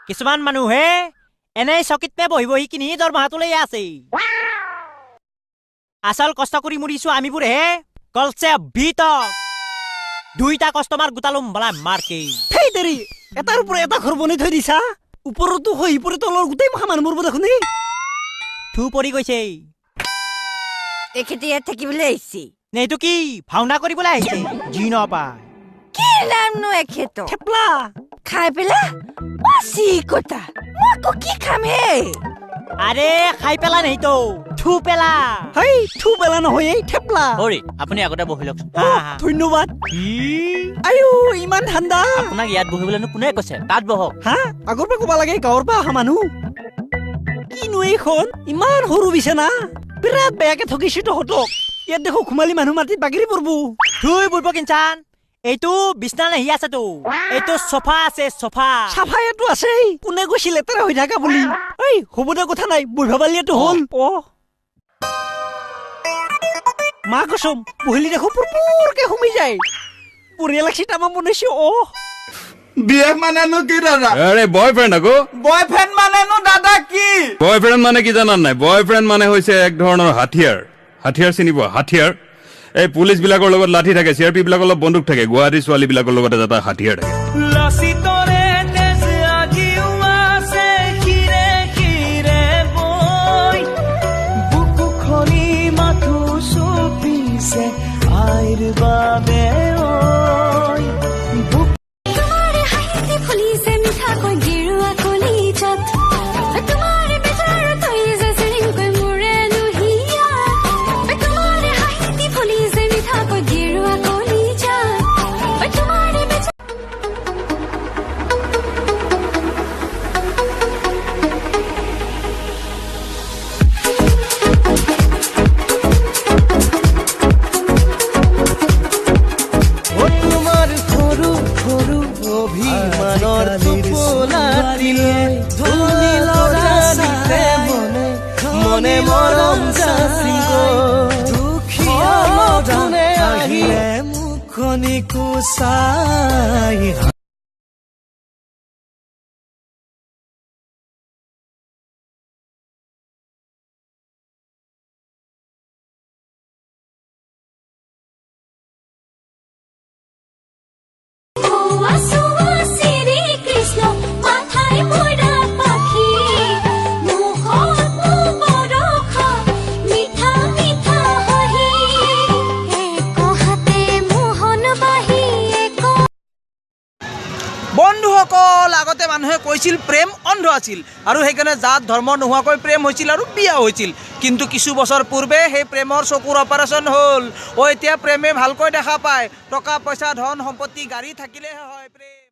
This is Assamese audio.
কিছুমান মানুহে এনেই চকীত বহি বহি কিনি দৰমহাটো লৈ আছে। আচল কষ্ট কৰি মৰিছো আমিবোৰেহে কলছে ভিতক 2টা কাস্টমাৰ গোটালুম বলা মাৰ্কে। সেই দেৰি এটাৰ ওপৰত এটা ঘৰ বনাই থৈ দিছা, ওপৰতো হৈ পৰি তলৰ গোটেই মহা মানুহ মৰব দেখোন। থু পৰি গৈছে। এখেতে ইয়াত থাকিবলৈ আহিছে। এইটো কি ভাওনা কৰিবলৈ আহিছে? জি নাপায় কি নামনো এখেত থেপলা খাই পেলা মাছি কটা মই আকৌ কি খাম হে? আৰে খাই পেলা নেই তো থু পেলা। হেই থু পেলা নহয় এই থেপলা। হৰি আপুনি আগতে বহি লওক। ধন্যবাদ। আয়ো ইমান ঠাণ্ডা। আপোনাক ইয়াত বহিবলৈনো কোনে কৈছে? তাত বহক। হা আগৰ পৰা ক'বা লাগে গাঁৱৰ পৰা অহা মানুহ। কিনো এইখন ইমান সৰু বিছানা, বিৰাট বেয়াকে ঠগিছো তহঁতক। ইয়াত দেখো ঘুমালি মানুহ মাটিত বাগিৰি পৰব। থুই বুলব কিনচান, এইটো বিছনা নাহি আছেতো, এইটো সোফা আছে সোফা। চাফাইটো আছে, কোনে কৈছিল লেতেৰা হৈ থাকা বুলি? এই হ'ব দে কথা নাই, বহিবা পালিয়েতো হ'ল। মা কচম বহিলি দেখো পুৰপুৰকে সুমি যায়। বঢ়িয়া লাগছি তামাম বনাইছো। বিয়ে মানেনো কি দাদা? আরে বয়ফ্রেন্ড আকৌ বয়ফ্রেন্ড মানেনো দাদা কি? বয়ফ্রেন্ড মানে কি জানান নাই? বয়ফ্রেন্ড মানে হৈছে এক ধৰণৰ হাতিয়াৰ। হাতিয়াৰ চিনিব? হাতিয়াৰ এই পুলিচ বিলাকৰ লগত লাঠি থাকে, চিআৰপি বিলাকৰ লগত বন্দুক থাকে, গুৱাহাটী ছোৱালী বিলাকৰ লগত এটা হাতিয়াৰ থাকে। মনে মৰম যাচিব দুখীয়া মনে আহিলে মুখনি কুচাই। বন্ধুসকল, আগতে মানুহে কৈছিল প্ৰেম অন্ধ আছিল আৰু সেইকাৰণে জাত ধৰ্ম নোহোৱাকৈ প্ৰেম হৈছিল আৰু বিয়া হৈছিল। কিন্তু কিছু বছৰ পূৰ্বে সেই প্ৰেমৰ চকুৰ অপাৰেশ্যন হ'ল। এতিয়া প্ৰেমে ভালকৈ দেখা পায়। টকা পইচা ধন সম্পত্তি গাড়ী থাকিলেহে হয় প্ৰেম।